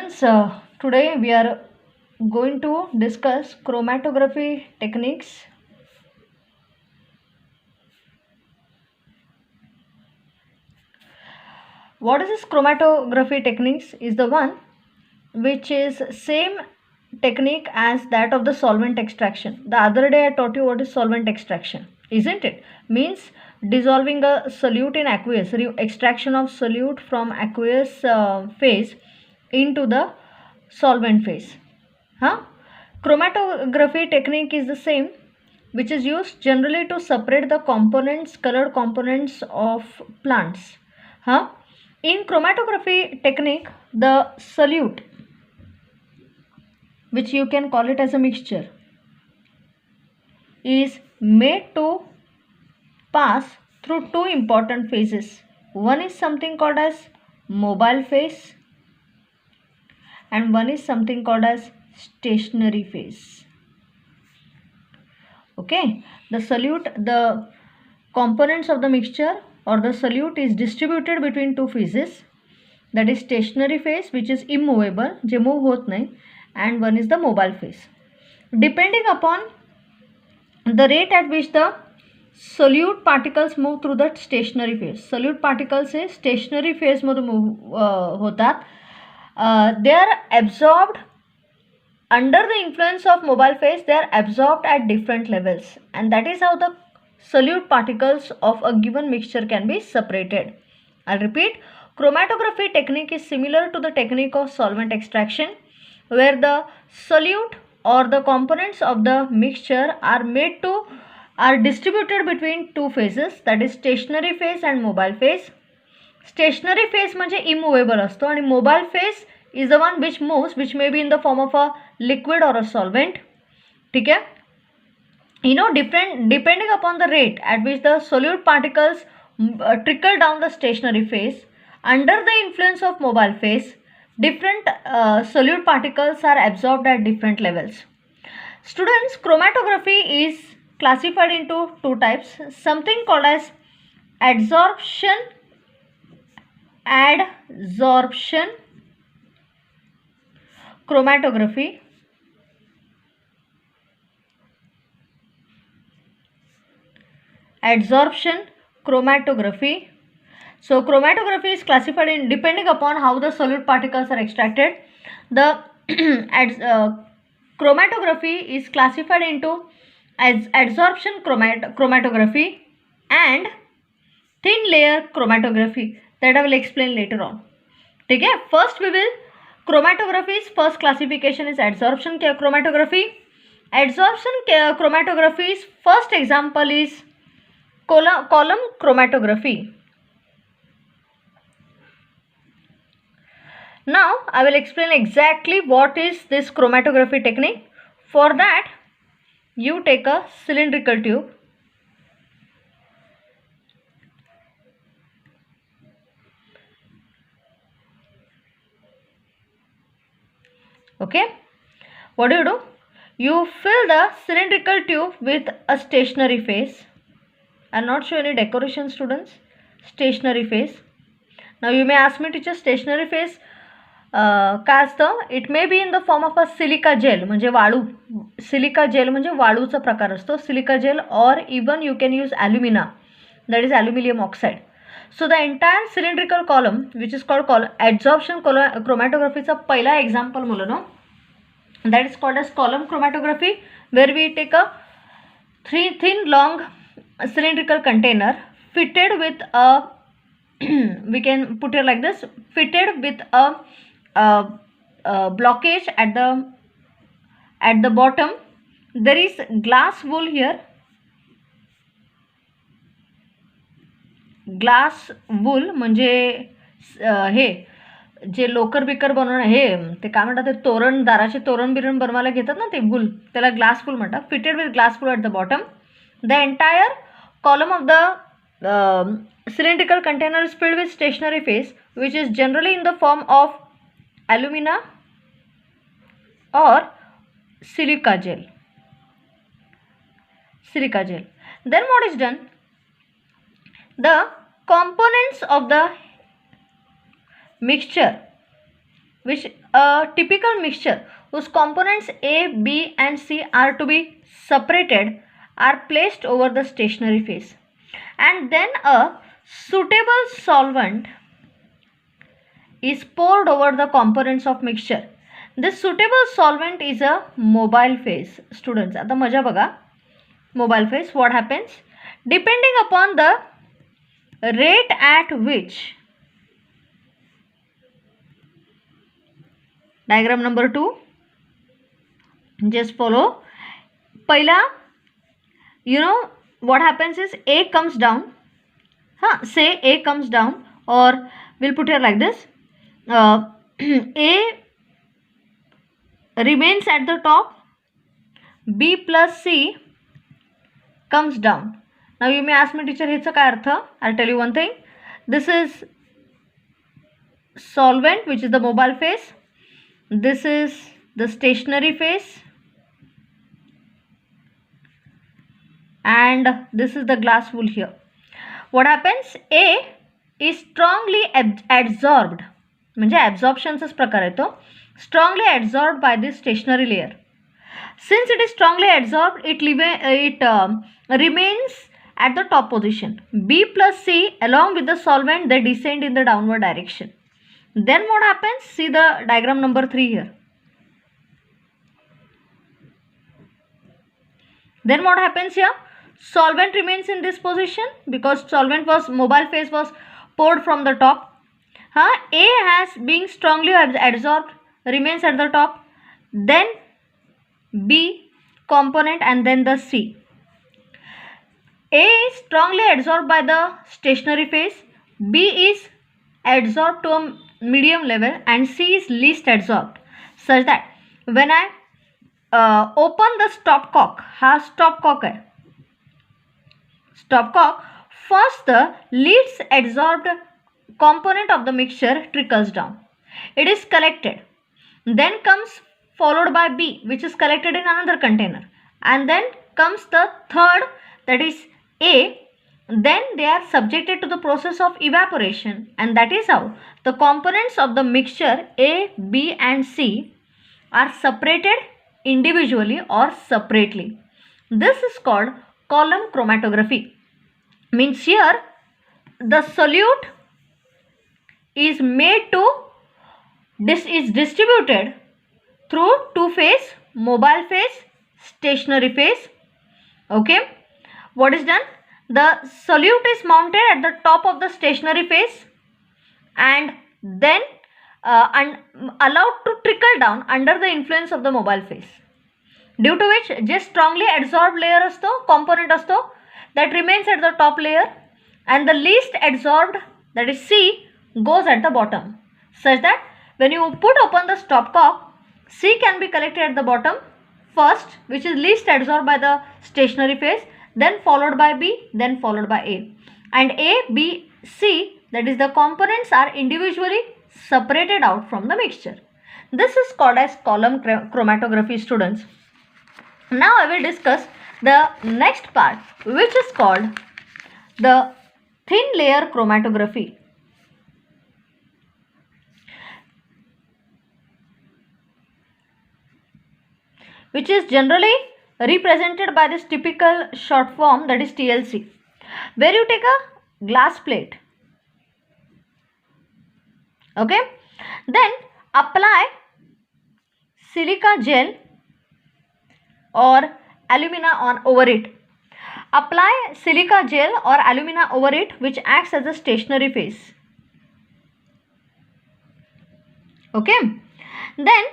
Students, today we are going to discuss chromatography techniques. What is this chromatography techniques? Is the one which is same technique as that of the solvent extraction. The other day I taught you what is solvent extraction, isn't it? Means dissolving a solute in aqueous, extraction of solute from aqueous phase into the solvent phase. Chromatography technique is the same, which is used generally to separate the components, colored components of plants. In chromatography technique, the solute, which you can call it as a mixture, is made to pass through two important phases. One is something called as mobile phase and one is something called as stationary phase. Okay, the components of the mixture or the solute is distributed between two phases, that is stationary phase, which is immovable, J move होत नाही, and one is the mobile phase. Depending upon the rate at which the solute particles move through the stationary phase, solute particles hey stationary phase मध्ये move होतात, they are absorbed under the influence of mobile phase. They are absorbed at different levels, and that is how the solute particles of a given mixture can be separated. I'll repeat, chromatography technique is similar to the technique of solvent extraction, where the solute or the components of the mixture are distributed between two phases, that is stationary phase and mobile phase. Stationary phase म्हणजे immovable असतो आणि mobile phase is the one which moves, which may be in the form of a liquid or a solvent. ठीक है? Depending upon the rate at which the solute particles trickle down the stationary phase, under the influence of mobile phase, different solute particles are absorbed at different levels. Students, chromatography is classified into two types, something called as adsorption chromatography, adsorption chromatography. So chromatography is classified in depending upon how the solute particles are extracted. The chromatography is classified into as adsorption chromatography and thin layer chromatography, that I will explain later on. Okay, first chromatography's first classification is adsorption chromatography. Adsorption chromatography's first example is column chromatography. Now I will explain exactly what is this chromatography technique. For that, you take a cylindrical tube. Okay, what do? You fill the cylindrical tube with a stationary phase. I will not show any decoration, students. Stationary phase. Now you may ask me, teacher, stationary phase काय असतं? It may be in the form of a silica gel, म्हणजे वाळू. Silica gel म्हणजे वाळूचा प्रकार असतो. Silica gel, or even you can use alumina, that is aluminum oxide. So the entire cylindrical column, which is called adsorption chromatography चा पहिला example मुलांनो, that is called as column chromatography, where we take a thin long cylindrical container fitted with a we can put it like this, fitted with a blockage at the bottom. There is glass wool here, glass wool म्हणजे हे जे लोकर beaker बनवणं, हे ते काय म्हणतात, ते तोरण, दाराचे तोरण बिरण बनवायला घेतात ना ते वूल, त्याला ग्लास वूल म्हणतात. Fitted with glass wool at the bottom. The entire column of the cylindrical container is filled with stationary phase, which is generally in the form of alumina or silica gel. Then what is done? The components of the mixture which a typical mixture whose components A, B and C are to be separated are placed over the stationary phase, and then a suitable solvent is poured over the components of mixture. This suitable solvent is a mobile phase. Students, आता मजा बघा. Mobile phase, what happens? Depending upon the rate at which, diagram number 2, just follow. पहिला, you know what happens is A comes down. Say A comes down, or we'll put here like this. A remains at the top, B plus C comes down. Now you may ask me, teacher, ह्याचा काय अर्थ? I'll tell you one thing. This is solvent, which is the mobile phase. This is the stationary phase, and this is the glass wool here. What happens? A is strongly absorbed, म्हणजे absorptionचाच प्रकार आहे तो, strongly absorbed by this stationary layer. Since it is strongly absorbed, it remains at the top position. B plus C along with the solvent, they descend in the downward direction. Then what happens? See the diagram number 3 here. Then what happens here? Solvent remains in this position because solvent was, mobile phase was poured from the top. A has being strongly absorbed, remains at the top, then B component, and then the C. A is strongly absorbed by the stationary phase, B is absorbed to a medium level, and C is least absorbed, such that when I open the stopcock, stopcock hai, stopcock, first the least absorbed component of the mixture trickles down. It is collected, then comes followed by B, which is collected in another container, and then comes the third, that is A. Then they are subjected to the process of evaporation, and that is how the components of the mixture A, B and C are separated individually or separately. This is called column chromatography. Means here the solute is made to, this is distributed through two phase, mobile phase, stationary phase. Okay, what is done? The solute is mounted at the top of the stationary phase and then allowed to trickle down under the influence of the mobile phase, due to which just strongly adsorbed layer asto, component asto, that remains at the top layer, and the least adsorbed, that is C, goes at the bottom, such that when you open the stopcock, C can be collected at the bottom first, which is least adsorbed by the stationary phase, then followed by B, then followed by A. And A, B, C, that is the components, are individually separated out from the mixture. This is called as column chromatography, students. Now I will discuss the next part, which is called the thin layer chromatography. Which is generally represented by this typical short form, that is TLC, where you take a glass plate, okay, then apply silica gel or alumina over it. Apply silica gel or alumina over it, which acts as a stationary phase. Okay, then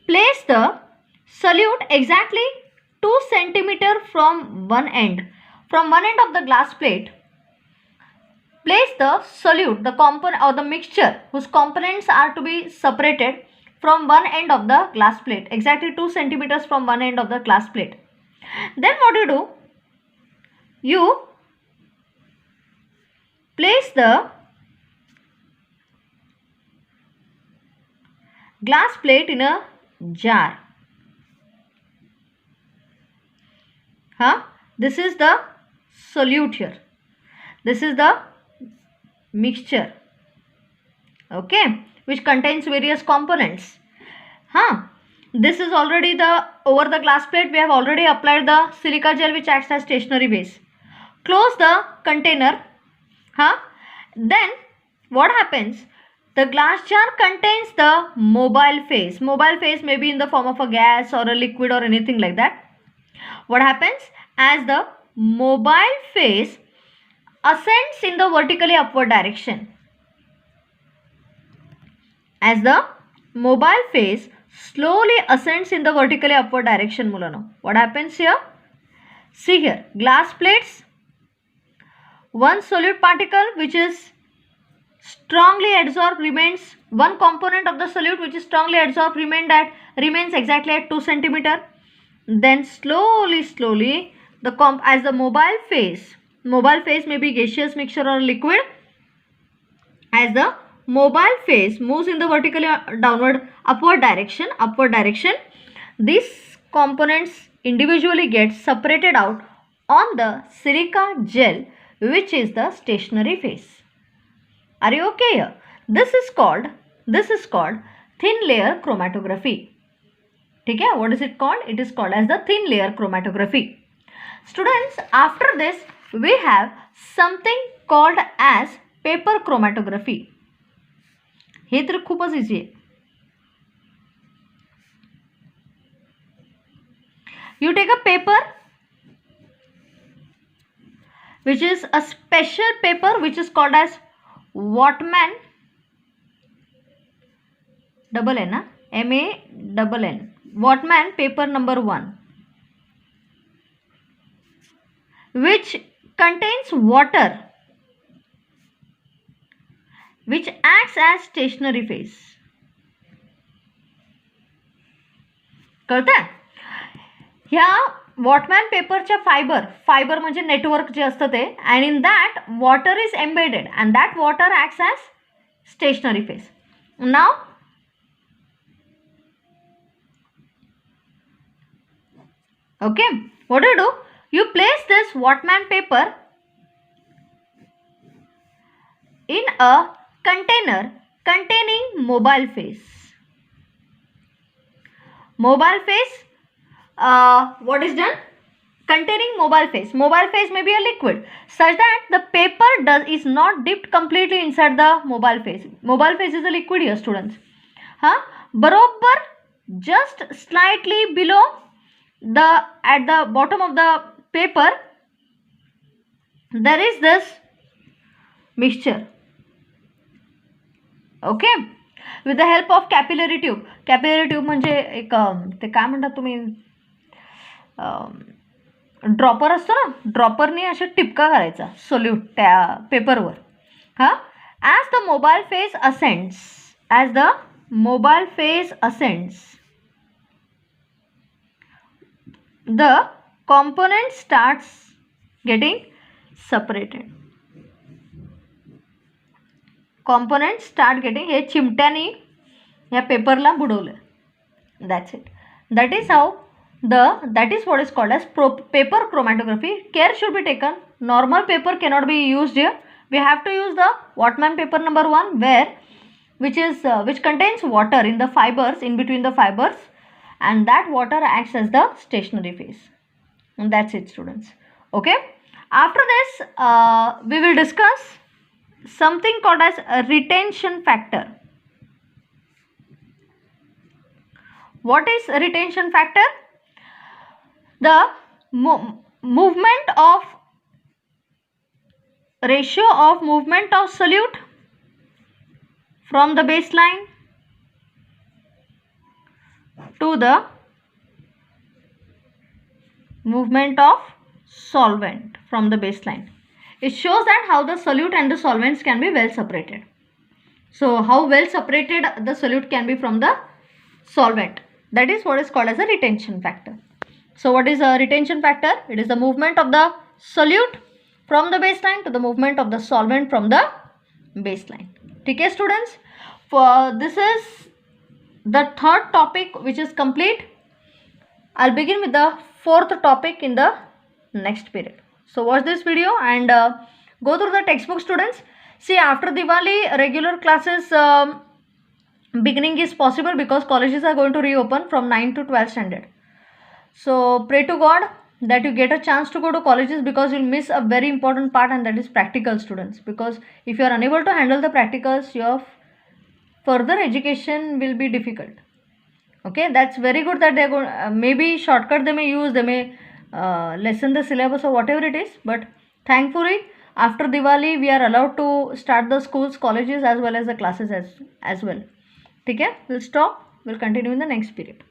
place the solute exactly 2 cm from one end of the glass plate. Place the solute, the component or the mixture whose components are to be separated from one end of the glass plate, exactly 2 cm from one end of the glass plate. Then what you do? You place the glass plate in a jar. This is the solute here. This is the mixture. okay, which contains various components. This is already the over the glass plate. We have already applied the silica gel which acts as stationary base. Close the container. Then what happens? The glass jar contains the mobile phase. Mobile phase may be in the form of a gas or a liquid or anything like that. What happens? As the mobile phase ascends in the vertically upward direction. As the mobile phase slowly ascends in the vertically upward direction, Mulano. What happens here? See here, glass plates, one solute particle which is strongly adsorbed remains, one component of the solute which is strongly adsorbed remains exactly at 2 cm. Then slowly as the mobile phase may be gaseous mixture or liquid, as the mobile phase moves in the vertically upward direction, these components individually get separated out on the silica gel which is the stationary phase. Are you okay here? This is called thin layer chromatography. Okay, what is it called? It is called as the thin layer chromatography. Students, after this we have something called as paper chromatography. हे तर खूपच easy आहे. You take a paper which is a special paper which is called as Whatman MANN Whatman paper number 1, which contains water which acts as stationary phase. कळतंय? ह्या वॉटमॅन पेपरच्या fibre म्हणजे network जे असतं ते, and in that water is embedded and that water acts as stationary phase. Now okay, what do? You place this Whatman paper in a container containing mobile phase. Mobile phase, what is done? Containing mobile phase. Mobile phase may be a liquid such that the paper is not dipped completely inside the mobile phase. Mobile phase is a liquid here, students. बरोबर just slightly below at the bottom of the paper there is this mixture. Okay, with the help of capillary tube. Capillary tube म्हणजे एक ते काय म्हणतात तुम्ही, dropper असतो ना, ड्रॉपरने अशा टिपका करायचा सोल्यूट त्या पेपरवर. As the mobile phase ascends the component starts getting separated. Components start getting, हे चिमट्याने या पेपरला बुडवलं. That's it. That is what is called as paper chromatography. Care should be taken. Normal paper cannot be used here. We have to use the Whatman paper number 1 which contains water in the fibers, in between the fibers, and that water acts as the stationary phase. And that's it, students. Okay, after this we will discuss something called as a retention factor. What is a retention factor? The ratio of movement of solute from the baseline to the movement of solvent from the baseline. It shows that how the solute and the solvents can be well separated. So how well separated the solute can be from the solvent, that is what is called as a retention factor. So what is a retention factor? It is the movement of the solute from the baseline to the movement of the solvent from the baseline. Okay, students, for this is the third topic which is complete. I'll begin with the fourth topic in the next period. So watch this video and go through the textbook, students. See, after Diwali, regular classes beginning is possible because colleges are going to reopen from 9 to 12 standard. So pray to God that you get a chance to go to colleges, because you'll miss a very important part, and that is practical, students. Because if you are unable to handle the practicals, your further education will be difficult. Okay, that's very good that they're going, maybe shortcut they may use, they may lessen the syllabus or whatever it is. But thankfully, after Diwali, we are allowed to start the schools, colleges, as well as the classes as well. Okay, we'll stop, we'll continue in the next period.